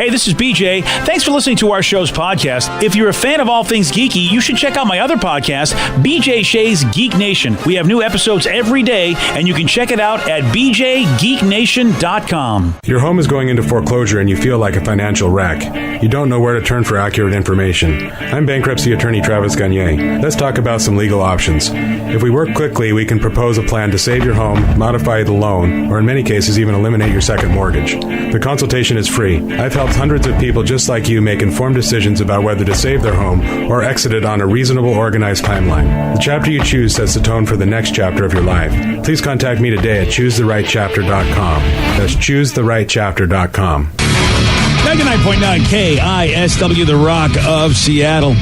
Hey, this is BJ. Thanks for listening to our show's podcast. If you're a fan of all things geeky, you should check out my other podcast, BJ Shea's Geek Nation. We have new episodes every day, and you can check it out at bjgeeknation.com. Your home is going into foreclosure and you feel like a financial wreck. You don't know where to turn for accurate information. I'm bankruptcy attorney Travis Gagne. Let's talk about some legal options. If we work quickly, we can propose a plan to save your home, modify the loan, or in many cases even eliminate your second mortgage. The consultation is free. I've helped hundreds of people just like you make informed decisions about whether to save their home or exit it on a reasonable, organized timeline. The chapter you choose sets the tone for the next chapter of your life. Please contact me today at choosetherightchapter.com. That's choosetherightchapter.com. 99.9 KISW, the Rock of Seattle.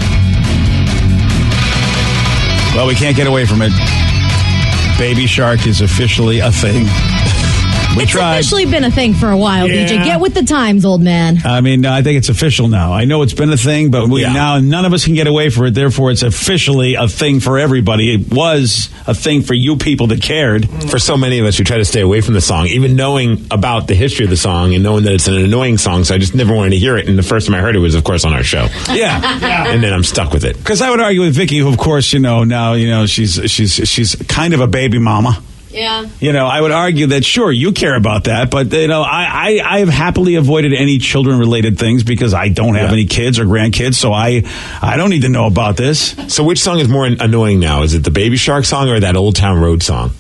Well, we can't get away from it. Baby Shark is officially a thing. It's officially been a thing for a while, BJ. Get with the times, old man. I mean, I think it's official now. I know it's been a thing, but now none of us can get away from it. Therefore, it's officially a thing for everybody. It was a thing for you people that cared. For so many of us who try to stay away from the song, even knowing about the history of the song and knowing that it's an annoying song, so I just never wanted to hear it. And the first time I heard it was, of course, on our show. Yeah. And then I'm stuck with it. Because I would argue with Vicky, who, of course, she's kind of a baby mama. Yeah. I would argue that, sure, you care about that, but, I have happily avoided any children-related things because I don't have any kids or grandkids, so I don't need to know about this. So which song is more annoying now? Is it the Baby Shark song or that Old Town Road song?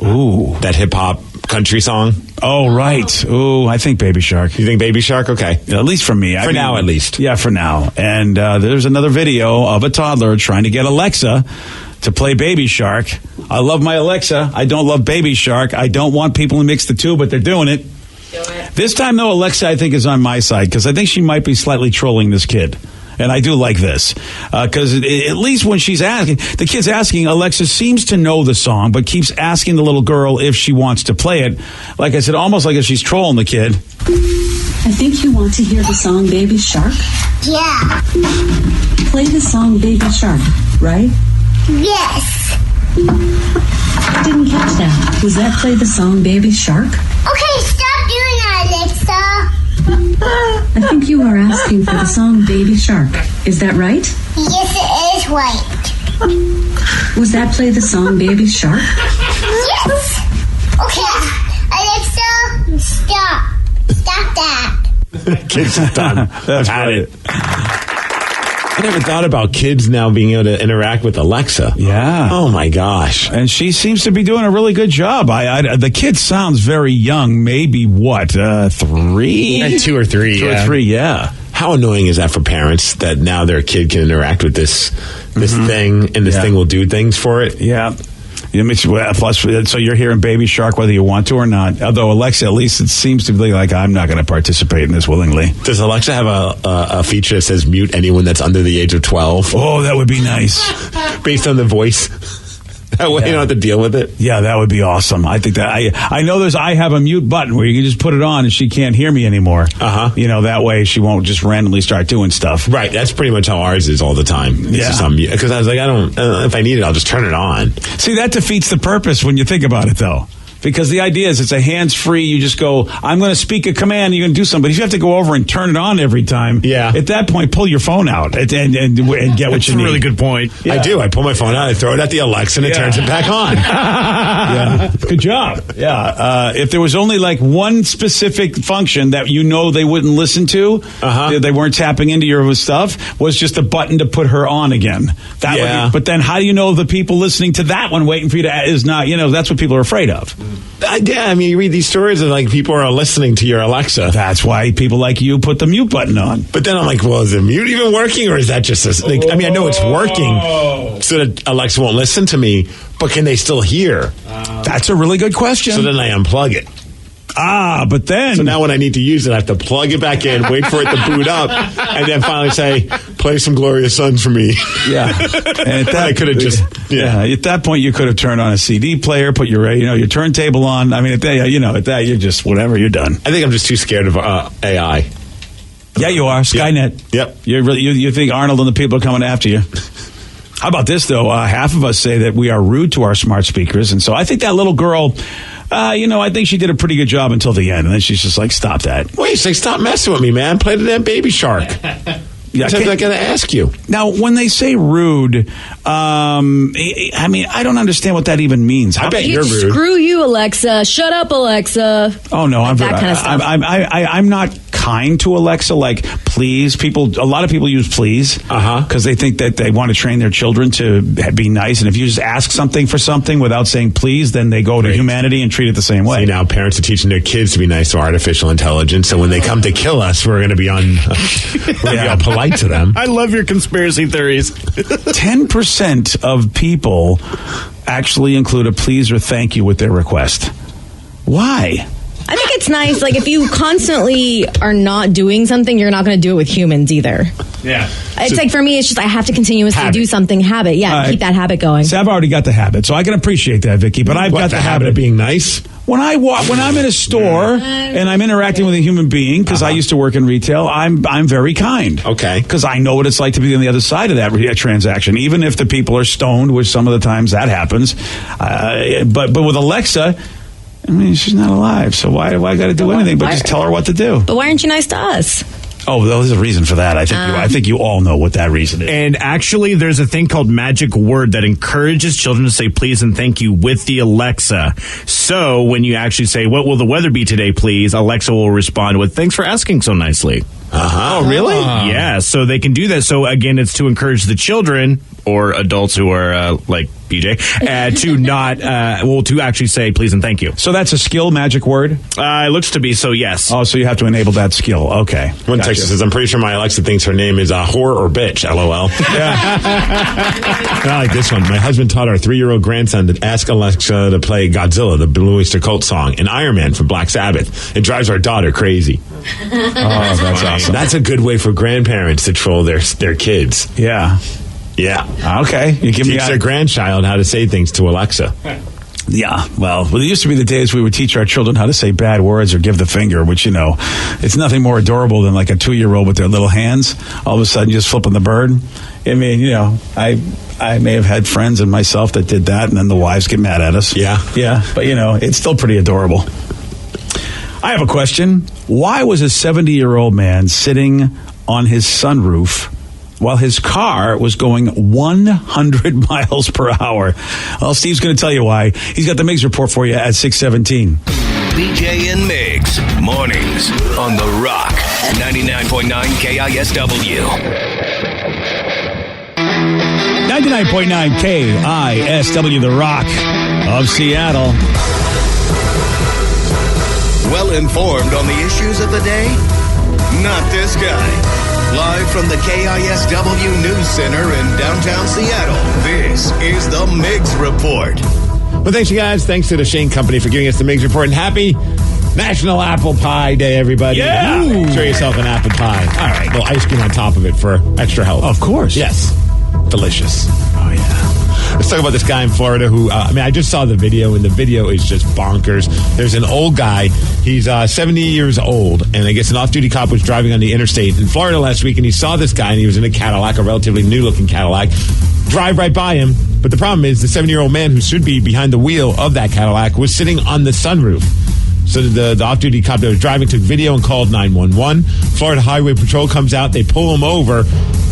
Ooh. That hip-hop country song? Oh, right. Ooh, I think Baby Shark. You think Baby Shark? Okay. At least for me. For now, at least. Yeah, for now. And there's another video of a toddler trying to get Alexa to play Baby Shark. I love my Alexa. I don't love Baby Shark. I don't want people to mix the two, but they're doing it. This time, though, Alexa, I think, is on my side because I think she might be slightly trolling this kid. And I do like this because at least when she's asking, the kid's asking, Alexa seems to know the song, but keeps asking the little girl if she wants to play it. Like I said, almost like if she's trolling the kid. I think you want to hear the song Baby Shark? Yeah. Play the song Baby Shark, right? Yes. I didn't catch that. Was that play the song Baby Shark? Okay, stop doing that, Alexa. I think you are asking for the song Baby Shark. Is that right? Yes, it is right. Was that play the song Baby Shark? Yes. Okay, Alexa, stop. Stop that. Kids are done. That's had right. it. I never thought about kids now being able to interact with Alexa. Yeah. Oh, my gosh. And she seems to be doing a really good job. The kid sounds very young. Maybe, 3? 2 or 3, 2 or 3, yeah. How annoying is that for parents that now their kid can interact with this thing, and this thing will do things for it? Yeah. Plus, so you're hearing Baby Shark whether you want to or not. Although Alexa, at least it seems to be like, I'm not going to participate in this willingly. Does Alexa have a feature that says mute anyone that's under the age of 12? Oh, that would be nice. Based on the voice? That way you don't have to deal with it? Yeah, that would be awesome. I think that I know I have a mute button where you can just put it on and she can't hear me anymore. Uh-huh. That way she won't just randomly start doing stuff. Right, that's pretty much how ours is all the time. Because I was like, if I need it, I'll just turn it on. See, that defeats the purpose when you think about it, though. Because the idea is it's a hands-free, you just go, I'm going to speak a command, you're going to do something. But if you have to go over and turn it on every time, at that point, pull your phone out and get what you need. That's a really good point. Yeah. I do. I pull my phone out, I throw it at the Alexa, and it turns it back on. Yeah. Good job. Yeah. If there was only like one specific function that they wouldn't listen to, they weren't tapping into your stuff, was just a button to put her on again. That would be, but then how do you know the people listening to that one waiting for you to is not, that's what people are afraid of. I mean, you read these stories of like people are listening to your Alexa. That's why people like you put the mute button on. But then I'm like, well, is the mute even working, or is that just I mean, I know it's working so that Alexa won't listen to me, but can they still hear? That's a really good question. So then I unplug it. But then... So now when I need to use it, I have to plug it back in, wait for it to boot up, and then finally say, play some Glorious Sons for me. Yeah. And I could have just... Yeah. At that point, you could have turned on a CD player, put your your turntable on. I mean, at that, you're just, whatever, you're done. I think I'm just too scared of AI. Yeah, you are. Skynet. Yep. You think Arnold and the people are coming after you. How about this, though? Half of us say that we are rude to our smart speakers. And so I think that little girl I think she did a pretty good job until the end, and then she's just like, "Stop that." Wait, say, stop messing with me, man. Play the damn Baby Shark. Yeah, I got to ask you. Now, when they say rude, I mean, I don't understand what that even means. I bet you're rude. Screw you, Alexa. Shut up, Alexa. Oh no, I'm that kind of stuff. I'm not kind to Alexa. Like, please, a lot of people use please because they think that they want to train their children to be nice. And if you just ask something for something without saying please, then they go to humanity and treat it the same way. See, now parents are teaching their kids to be nice to artificial intelligence. So when they come to kill us, we're going to be on. Be all polite to them. I love your conspiracy theories. 10% of people actually include a please or thank you with their request. Why? I think it's nice. Like, if you constantly are not doing something, you're not going to do it with humans either. Yeah. It's like, for me, it's just I have to continuously do something. Habit. Yeah, keep that habit going. So I've already got the habit, so I can appreciate that, Vicky. But I've got the habit of being nice. When I'm in a store and I'm interacting with a human being, because I used to work in retail, I'm very kind. Okay. Because I know what it's like to be on the other side of that transaction, even if the people are stoned, which some of the times that happens. But with Alexa, I mean, she's not alive, so why do I got to do anything but just tell her what to do? But why aren't you nice to us? Oh, there's a reason for that. I think you all know what that reason is. And actually, there's a thing called magic word that encourages children to say please and thank you with the Alexa. So when you actually say, "What will the weather be today, please?" Alexa will respond with, "Thanks for asking so nicely." Oh, really? Yeah, so they can do that. So again, it's to encourage the children or adults who are like BJ to not to actually say please and thank you. So that's a skill, magic word? It looks to be, so yes. Oh, so you have to enable that skill. Okay. One text says, "I'm pretty sure my Alexa thinks her name is whore or bitch, LOL." Yeah. I like this one. My husband taught our 3-year-old grandson to ask Alexa to play Godzilla, the Blue Oyster Cult song, and Iron Man from Black Sabbath. It drives our daughter crazy. Oh, that's awesome. That's a good way for grandparents to troll their kids. Yeah. Yeah. Okay. You give Teach their grandchild how to say things to Alexa. Yeah. Well, it used to be the days we would teach our children how to say bad words or give the finger, which, it's nothing more adorable than like a 2-year-old with their little hands all of a sudden just flipping the bird. I mean, I may have had friends and myself that did that, and then the wives get mad at us. Yeah. Yeah. But, it's still pretty adorable. I have a question. Why was a 70-year-old man sitting on his sunroof while his car was going 100 miles per hour? Well, Steve's going to tell you why. He's got the Migs report for you at 6:17. BJ and Migs, mornings on The Rock, 99.9 KISW. 99.9 KISW, The Rock of Seattle. Well informed on the issues of the day? Not this guy. Live from the KISW News Center in downtown Seattle, this is the Migs Report. Well, thanks, you guys. Thanks to the Shane Company for giving us the Migs Report. And happy National Apple Pie Day, everybody. Yeah. Enjoy yourself an apple pie. All right. A little ice cream on top of it for extra health. Of course. Yes. Delicious. Oh, yeah. Let's talk about this guy in Florida who, I just saw the video, and the video is just bonkers. There's an old guy. He's 70 years old, and I guess an off-duty cop was driving on the interstate in Florida last week, and he saw this guy, and he was in a Cadillac, a relatively new-looking Cadillac, drive right by him. But the problem is the 70-year-old man who should be behind the wheel of that Cadillac was sitting on the sunroof. So the off-duty cop that was driving took video and called 911. Florida Highway Patrol comes out. They pull him over.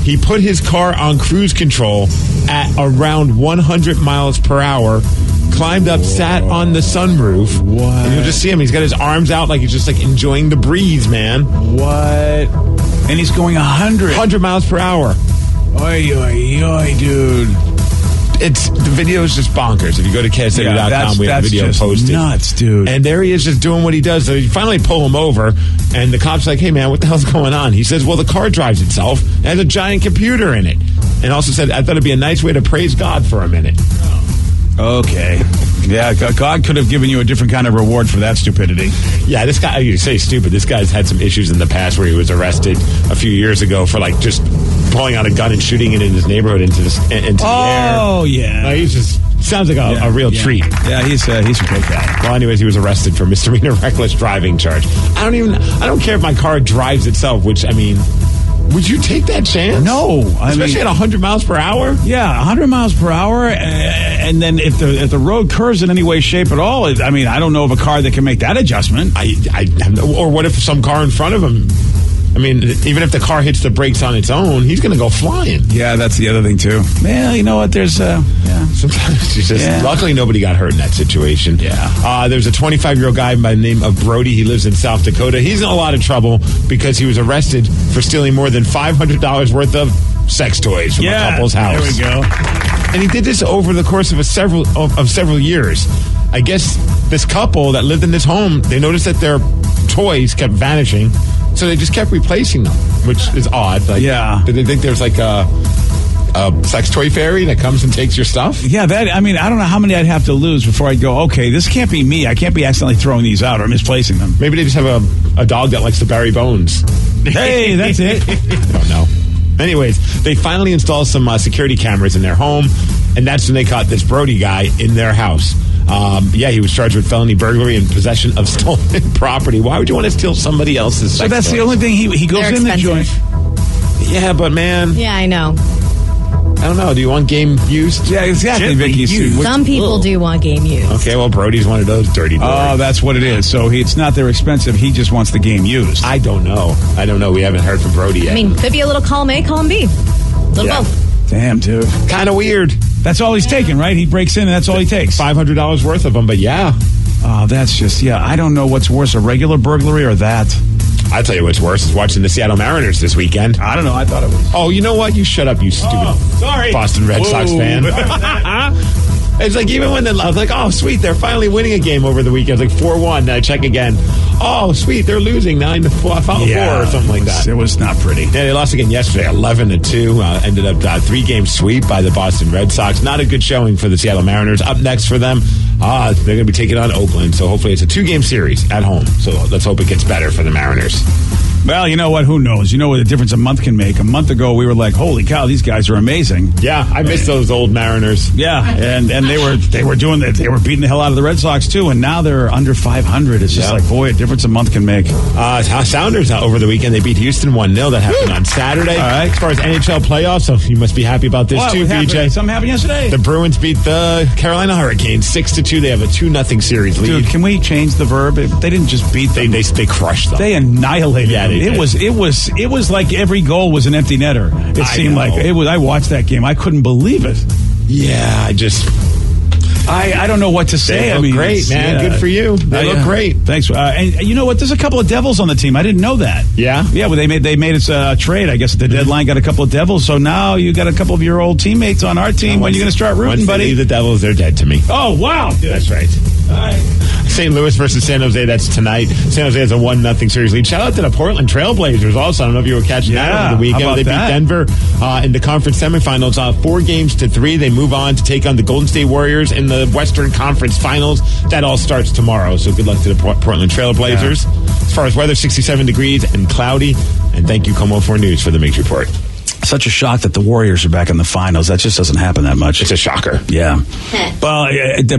He put his car on cruise control at around 100 miles per hour, climbed up, sat on the sunroof. What? And you'll just see him. He's got his arms out like he's just like enjoying the breeze, man. What? And he's going 100 miles per hour. Oy, oy, oy, dude. The video is just bonkers. If you go to KSW.com, we have the video posted. Nuts, dude. And there he is just doing what he does. So you finally pull him over, and the cop's like, "Hey, man, what the hell's going on?" He says, "Well, the car drives itself. It has a giant computer in it." And also said, "I thought it'd be a nice way to praise God for a minute." Okay. Yeah, God could have given you a different kind of reward for that stupidity. Yeah, this guy, you say stupid, this guy's had some issues in the past where he was arrested a few years ago for like just pulling out a gun and shooting it in his neighborhood into the air. Oh, yeah. He just sounds like a real treat. Yeah, he's a great guy. Well, anyways, he was arrested for misdemeanor reckless driving charge. I don't care if my car drives itself, which, I mean, Would you take that chance? No. Especially at 100 miles per hour? Yeah, 100 miles per hour. And then if the road curves in any way, shape at all, I don't know of a car that can make that adjustment. Or what if some car in front of him? Even if the car hits the brakes on its own, he's going to go flying. Yeah, that's the other thing, too. Yeah, you know what? There's, Sometimes luckily nobody got hurt in that situation. Yeah. There's a 25-year-old guy by the name of Brody. He lives in South Dakota. He's in a lot of trouble because he was arrested for stealing more than $500 worth of sex toys from a couple's house. There we go. And he did this over the course of several years. I guess this couple that lived in this home, they noticed that their toys kept vanishing, so they just kept replacing them, which is odd. Did they think there's like a sex toy fairy that comes and takes your stuff? Yeah, I don't know how many I'd have to lose before I'd go, okay, this can't be me. I can't be accidentally throwing these out or misplacing them. Maybe they just have a dog that likes to bury bones. Hey, that's it. I don't know. Anyways, they finally installed some security cameras in their home, and that's when they caught this Brody guy in their house. He was charged with felony burglary and possession of stolen property. Why would you want to steal somebody else's sex So that's toys? the only thing he goes They're in the joint. expensive. Yeah, but man, Yeah, I know. I don't know. Do you want game used? Yeah, exactly, Gently Vicky. used. Some people do want game used. Okay, well, Brody's one of those dirty boys. Oh, that's what it is. So it's not they're expensive. He just wants the game used. I don't know. We haven't heard from Brody yet. Could be a little column A, column B. Little both. Damn, dude. Kind of weird. That's all he's taking, right? He breaks in and that's all he takes. $500 worth of them, but yeah. Oh, that's just, I don't know what's worse, a regular burglary or that. I'll tell you what's worse is watching the Seattle Mariners this weekend. I don't know. I thought it was. Oh, you know what? You shut up, you stupid sorry. Boston Red Sox fan. It's like even when I was like, oh, sweet, they're finally winning a game over the weekend. It's like 4-1. And I check again. Oh, sweet, they're losing 9-4 or something like that. It was not pretty. Yeah, they lost again yesterday, 11-2. Ended up 3-game sweep by the Boston Red Sox. Not a good showing for the Seattle Mariners. Up next for them, they're going to be taking on Oakland. So hopefully it's a 2-game series at home. So let's hope it gets better for the Mariners. Well, you know what? Who knows? You know what the difference a month can make. A month ago, we were like, holy cow, these guys are amazing. Yeah, I miss those old Mariners. Yeah, and they were doing that. They were beating the hell out of the Red Sox, too, and now they're under 500. It's just like, boy, a difference a month can make. Sounders over the weekend, they beat Houston 1-0. That happened on Saturday. All right. As far as NHL playoffs, so you must be happy about this, too, BJ. Something happened yesterday. The Bruins beat the Carolina Hurricanes 6-2. They have a 2-0 series lead. Dude, can we change the verb? They didn't just beat them. They crushed them. They annihilated them. They did. It was like every goal was an empty netter. It seemed like it was. I watched that game. I couldn't believe it. Yeah, I don't know what to say. They look great, man. Good for you. They look great. Thanks. And you know what? There's a couple of Devils on the team. I didn't know that. Yeah? Yeah, well, they made us a trade. I guess at the deadline got a couple of Devils. So now you got a couple of your old teammates on our team. When are you going to start rooting, once buddy? They leave the Devils, they're dead to me. Oh, wow. Dude. That's right. All right. St. Louis versus San Jose, that's tonight. San Jose has a 1-0 series lead. Shout out to the Portland Trailblazers also. I don't know if you were catching that over the weekend. How about They beat Denver in the conference semifinals 4-3. They move on to take on the Golden State Warriors in the Western Conference Finals. That all starts tomorrow, so good luck to the Portland Trailblazers. As far as weather, 67 degrees and cloudy. And thank you, Como4 News, for the Mix Report. Such a shock that the Warriors are back in the finals. That just doesn't happen that much. It's a shocker. Yeah. Well,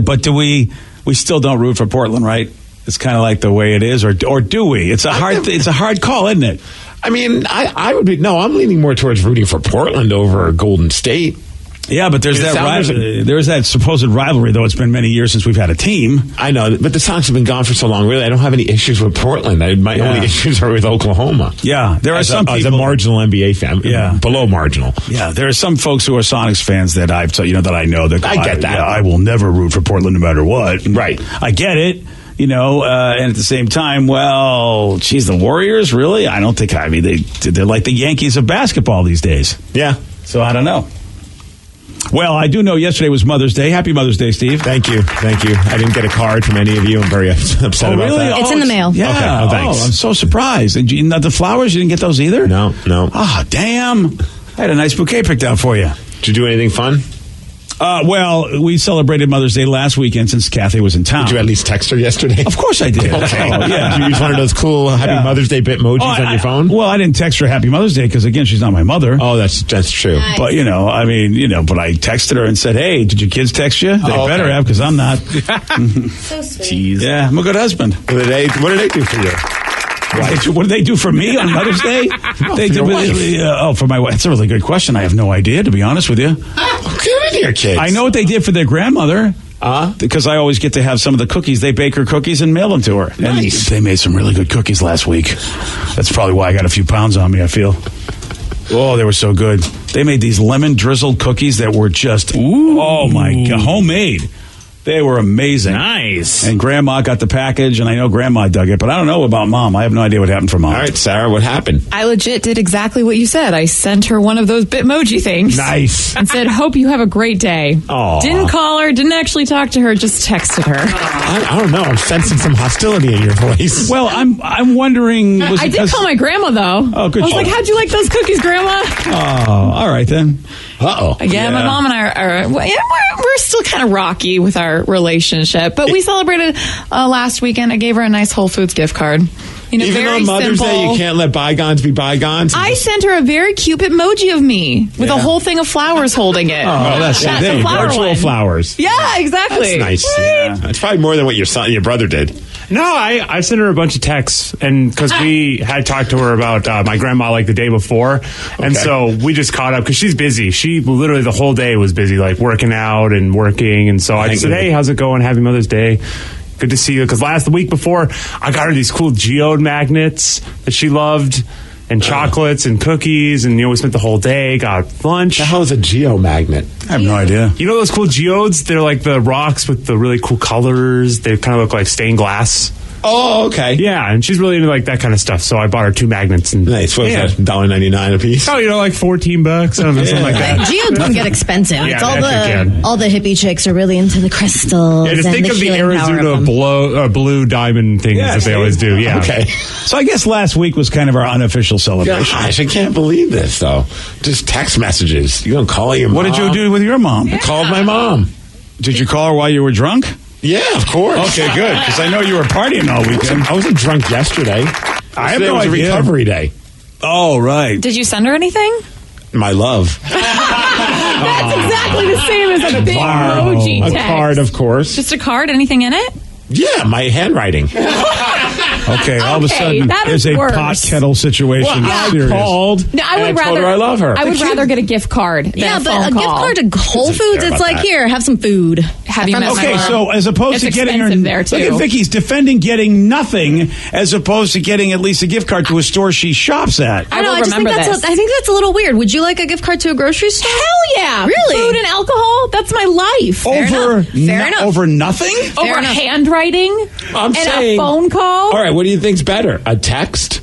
but do we still don't root for Portland, right? It's kind of like the way it is, or do we? It's a hard call, isn't it? I mean, I would be. No, I'm leaning more towards rooting for Portland over Golden State. Yeah, but there's that supposed rivalry, though. It's been many years since we've had a team. I know, but the Sox have been gone for so long. Really, I don't have any issues with Portland. My only issues are with Oklahoma. Yeah, there are some people. As a marginal NBA fan, below marginal. Yeah, there are some folks who are Sonics fans that I know that I get that. I will never root for Portland no matter what. Right, I get it. And at the same time, well, geez, the Warriors, really? I don't think. I mean, they're like the Yankees of basketball these days. Yeah. So I don't know. Well, I do know yesterday was Mother's Day. Happy Mother's Day, Steve. Thank you. I didn't get a card from any of you. I'm very upset about really? that. It's in the mail. Yeah. Okay. Oh, thanks. I'm so surprised. And the flowers, you didn't get those either? No. Ah, damn. I had a nice bouquet picked out for you. Did you do anything fun? Well, we celebrated Mother's Day last weekend since Kathy was in town. Did you at least text her yesterday? Of course I did. Okay. Yeah. Did you use one of those cool Happy Mother's Day Bitmojis on your phone? Well, I didn't text her Happy Mother's Day because, again, she's not my mother. Oh, that's true. Nice. But, but I texted her and said, hey, did your kids text you? They better have because I'm not. So sweet. Yeah, I'm a good husband. What did they do for you? What do they do for me on Mother's Day? They do for my wife. That's a really good question. I have no idea, to be honest with you. Get in here, kids. I know what they did for their grandmother. Because I always get to have some of the cookies. They bake her cookies and mail them to her. Nice. And they made some really good cookies last week. That's probably why I got a few pounds on me, I feel. Oh, they were so good. They made these lemon drizzled cookies that were just, oh my God, homemade. They were amazing. Nice. And Grandma got the package, and I know Grandma dug it, but I don't know about Mom. I have no idea what happened for Mom. All right, Sarah, what happened? I legit did exactly what you said. I sent her one of those Bitmoji things. Nice. And said, hope you have a great day. Aw. Didn't call her, didn't actually talk to her, just texted her. I don't know. I'm sensing some hostility in your voice. Well, I'm wondering. I did call my grandma, though. Oh, good I was job. like, how'd you like those cookies, Grandma? Oh, all right then. Uh-oh. Yeah, my mom and I we're still kind of rocky with our relationship, but we celebrated last weekend. I gave her a nice Whole Foods gift card. You know, Even very on Mother's simple. Day, you can't let bygones be bygones. I sent her a very cute emoji of me with a whole thing of flowers holding it. Oh, that's That's there a you go. flower virtual one. flowers. Yeah, exactly. That's nice. Yeah. That's probably more than what your brother did. No, I sent her a bunch of texts, and because we had talked to her about my grandma like the day before, and so we just caught up because she's busy. She literally the whole day was busy, like working out and working, and so I just said, "Hey, how's it going? Happy Mother's Day." Good to see you. Because the week before, I got her these cool geode magnets that she loved, and chocolates and cookies, and we spent the whole day, got lunch. The hell is a geomagnet? I have no idea. You know those cool geodes? They're like the rocks with the really cool colors. They kind of look like stained glass. Oh, okay. Yeah, and she's really into like that kind of stuff. So I bought her 2 magnets. And Nice. What was that? $1.99 a piece? Oh, like $14. I don't know, something like that. Geodes can get expensive. Yeah, It's they actually can. all the hippie chicks are really into the crystals. Yeah, just and think the of the healing power Arizona of them. blue diamond things that they always do. Yeah. Okay. So I guess last week was kind of our unofficial celebration. Gosh, I can't believe this, though. Just text messages. You don't call your mom? What did you do with your mom? I called my mom. Did you call her while you were drunk? Yeah, of course. Okay, good. Because I know you were partying all weekend. I wasn't drunk yesterday. I have no was idea. a recovery day. Oh, right. Did you send her anything? My love. That's exactly the same as a big emoji A text. card, of course. Just a card? Anything in it? Yeah, my handwriting. Okay, all of a Okay, sudden, that there's is a worse. pot kettle situation. I Serious. called. No, I would and I rather. told her I love her. I would rather get a gift card than Yeah, a but phone a call. gift card to Whole Foods, care it's about like, that. here, have some food. Have you met my Okay, mom? so as opposed It's to getting her, expensive there, too. look at Vicky's defending getting nothing, as opposed to getting at least a gift card to a store she shops at. I know, will I just think remember that's this. I think that's a little weird. Would you like a gift card to a grocery store? Hell yeah! Really? Food and alcohol? That's my life. Over Fair enough. over nothing? Over enough. handwriting I'm and saying, a phone call. All right, what do you think's better? A text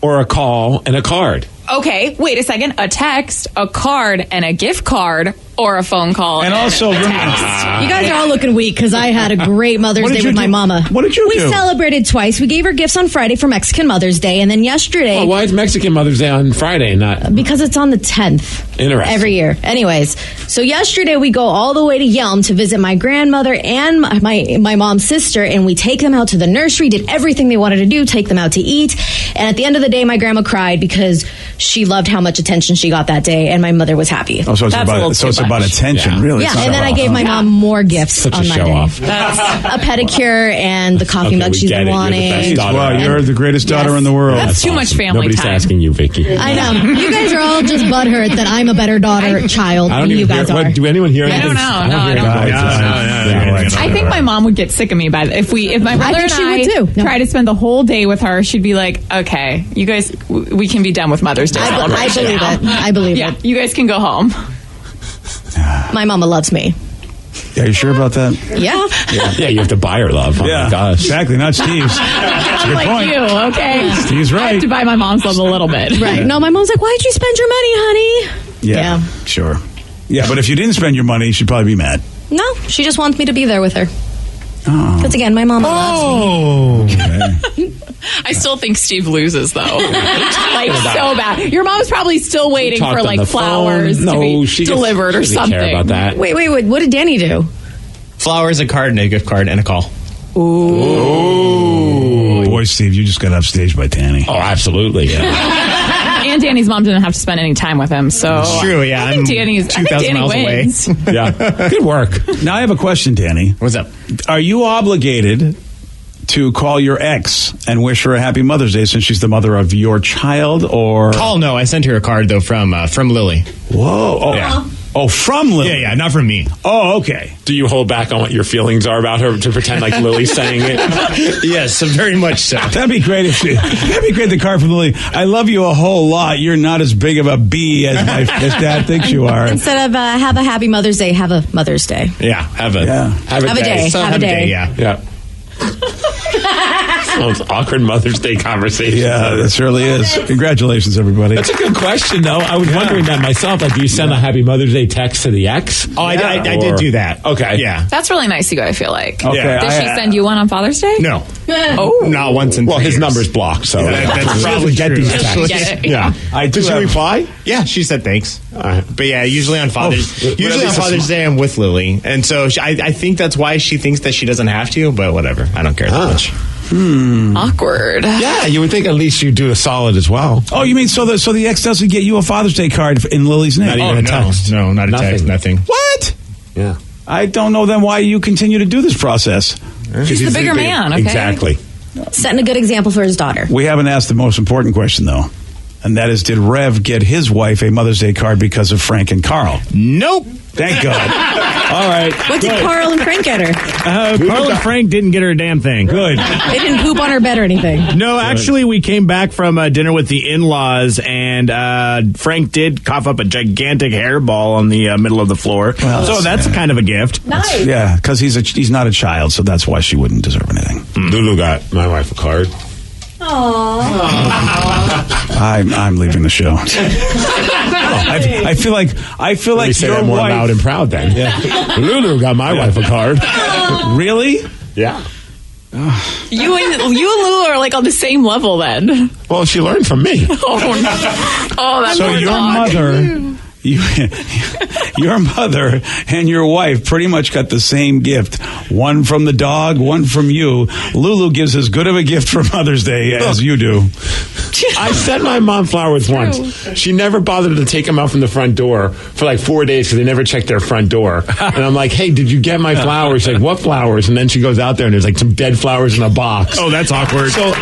or a call and a card? Okay, wait a second. A text, a card, and a gift card, or a phone call. And also, You guys are all looking weak because I had a great Mother's What did Day you with my do? mama. What did you we do? We celebrated twice. We gave her gifts on Friday for Mexican Mother's Day, and then yesterday... Well, why is Mexican Mother's Day on Friday and not... Because it's on the 10th. Interesting. Every year. Anyways, so yesterday we go all the way to Yelm to visit my grandmother and my mom's sister, and we take them out to the nursery, did everything they wanted to do, take them out to eat. And at the end of the day, my grandma cried because she loved how much attention she got that day, and my mother was happy. Oh, so it's That's a little too about much. attention, Yeah. really. Yeah, It's not and then I about- gave my mom more gifts Such a on my show day. off. A pedicure and the coffee Okay, mug we she's get been it. You're the wanting. best daughter. Wow, you're the greatest daughter Yes. in the world. That's too much family Nobody's time. asking you, Vicky. I know. You guys are all just butthurt that I'm a better daughter, child, I don't than you even guys hear... are. What, do anyone hear I anything? don't know. No, I hear don't. anything. I think my mom would get sick of me by if my brother think and she I would too. No. try to spend the whole day with her. She'd be like, "Okay, you guys, we can be done with Mother's Day I celebration believe now. it. I believe Yeah, it. you guys can go home." My mama loves me. Yeah, you sure about that? Yeah. Yeah, you have to buy her love. Oh, my gosh. Exactly, not Steve's. That's a good Like point. you, okay? Steve's I right. have to buy my mom's love a little bit. Right. No, my mom's like, why'd you spend your money, honey? Yeah, sure. Yeah, but if you didn't spend your money, she'd probably be mad. No, she just wants me to be there with her. Oh. Because again, my mama loves me. Okay. I still think Steve loses though, like so bad. Your mom's probably still waiting Talked for on like the flowers phone. to be she delivered or doesn't something. care about that. Wait. What did Danny do? Flowers, a card, and a gift card, and a call. Ooh. Boy, Steve, you just got upstaged by Tanny. Oh, absolutely. Yeah. And Danny's mom didn't have to spend any time with him, so It's true, yeah. I think I'm Danny 2,000 miles away. Yeah. Good work. Now I have a question, Danny. What's up? Are you obligated to call your ex and wish her a happy Mother's Day since she's the mother of your child, or? Call, no. I sent her a card, though, from Lily. Whoa. Oh, yeah. Oh, from Lily? Yeah, not from me. Oh, okay. Do you hold back on what your feelings are about her to pretend like Lily's saying it? Yes, very much so. That'd be great that'd be great, the card from Lily. I love you a whole lot. You're not as big of a bee as Dad thinks you are. Instead of have a happy Mother's Day, have a Mother's Day. Yeah, have a day. Have a day. Yeah. Sounds awkward Mother's Day conversation. Yeah, it certainly is. Congratulations, everybody. That's a good question, though. I was wondering that myself. Like, do you send a Happy Mother's Day text to the ex? Oh, I did do that. Okay. Yeah. That's really nice of you, I feel like. Okay, Did she send you one on Father's Day? No. Oh. Not once in 3 his years. number's blocked, so That's probably get these texts. Get it. Yeah. Did she reply? Yeah, she said thanks. right. But yeah, usually on Father's Day, I'm with Lily, and so I think that's why she thinks that she doesn't have to. But whatever, I don't care that much. Awkward. Yeah, you would think at least you'd do a solid as well. Oh, you mean so the ex doesn't get you a Father's Day card in Lily's name? Not even a text. No, not a text. Nothing. What? Yeah. I don't know then why you continue to do this process. He's the bigger man, okay? Exactly. Setting a good example for his daughter. We haven't asked the most important question, though. And that is, did Rev get his wife a Mother's Day card because of Frank and Carl? Nope. Thank God. All right. What did Carl and Frank get her? Carl and Frank didn't get her a damn thing. Good. They didn't poop on her bed or anything. No, actually, we came back from dinner with the in-laws, and Frank did cough up a gigantic hairball on the middle of the floor. Well, so that's kind of a gift. Nice. Yeah, because he's not a child, so that's why she wouldn't deserve anything. Lulu got my wife a card. I'm leaving the show. I feel like You say your that more wife. loud and proud then. Yeah. Lulu got my wife a card. Really? Yeah. You and Lulu are like on the same level then. Well, she learned from me. Oh, no. Oh, that's So your mother. Your mother and your wife pretty much got the same gift. One from the dog, one from you. Lulu gives as good of a gift for Mother's Day as you do. I sent my mom flowers once. She never bothered to take them out from the front door for like 4 days because they never checked their front door. And I'm like, hey, did you get my flowers? She's like, what flowers? And then she goes out there and there's like some dead flowers in a box. Oh, that's awkward. So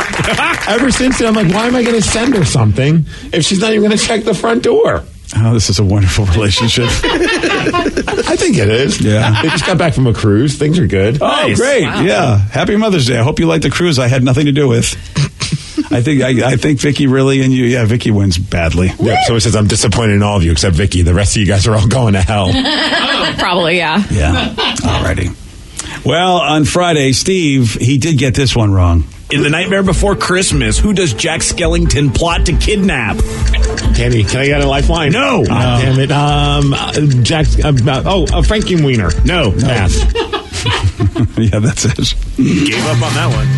ever since then, I'm like, why am I going to send her something if she's not even going to check the front door? Oh, this is a wonderful relationship. I think it is. Yeah. They just got back from a cruise. Things are good. Oh, great. Wow. Yeah. Happy Mother's Day. I hope you liked the cruise I had nothing to do with. I think Vicky really and you. Yeah, Vicky wins badly. Yep. So it says, I'm disappointed in all of you except Vicky. The rest of you guys are all going to hell. Probably, yeah. Yeah. Alrighty. Well, on Friday, Steve, he did get this one wrong. In The Nightmare Before Christmas, who does Jack Skellington plot to kidnap? Kenny, can I get a lifeline? No. Damn it. Frankie Wiener. No. Pass. Yeah, that's it. Gave up on that one.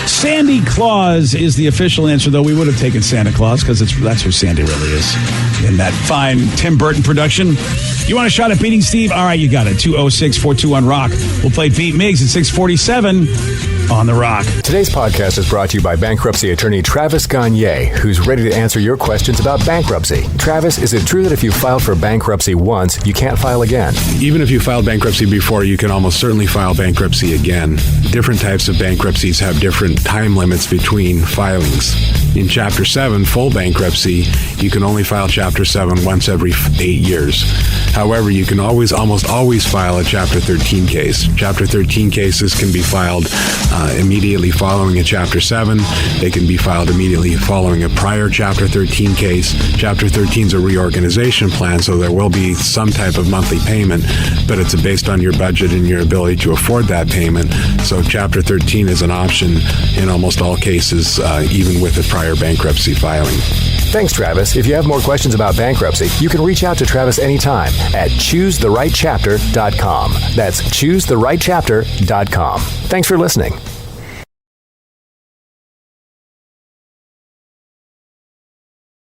Sandy Claus is the official answer, though we would have taken Santa Claus because that's who Sandy really is in that fine Tim Burton production. You want a shot at beating Steve? All right, you got it. 206-421-ROCK. We'll play Beat Miggs at 647 on The Rock. Today's podcast is brought to you by bankruptcy attorney Travis Gagne, who's ready to answer your questions about bankruptcy. Travis, is it true that if you filed for bankruptcy once, you can't file again? Even if you filed bankruptcy before, you can almost certainly file bankruptcy again. Different types of bankruptcies have different time limits between filings. In Chapter 7, full bankruptcy, you can only file Chapter 7 once every 8 years. However, you can almost always file a Chapter 13 case. Chapter 13 cases can be filed immediately following a Chapter 7. They can be filed immediately following a prior Chapter 13 case. Chapter 13 is a reorganization plan, so there will be some type of monthly payment, but it's based on your budget and your ability to afford that payment. So Chapter 13 is an option in almost all cases, even with a prior bankruptcy filing. Thanks, Travis. If you have more questions about bankruptcy, you can reach out to Travis anytime at choosetherightchapter.com. That's choosetherightchapter.com. Thanks for listening.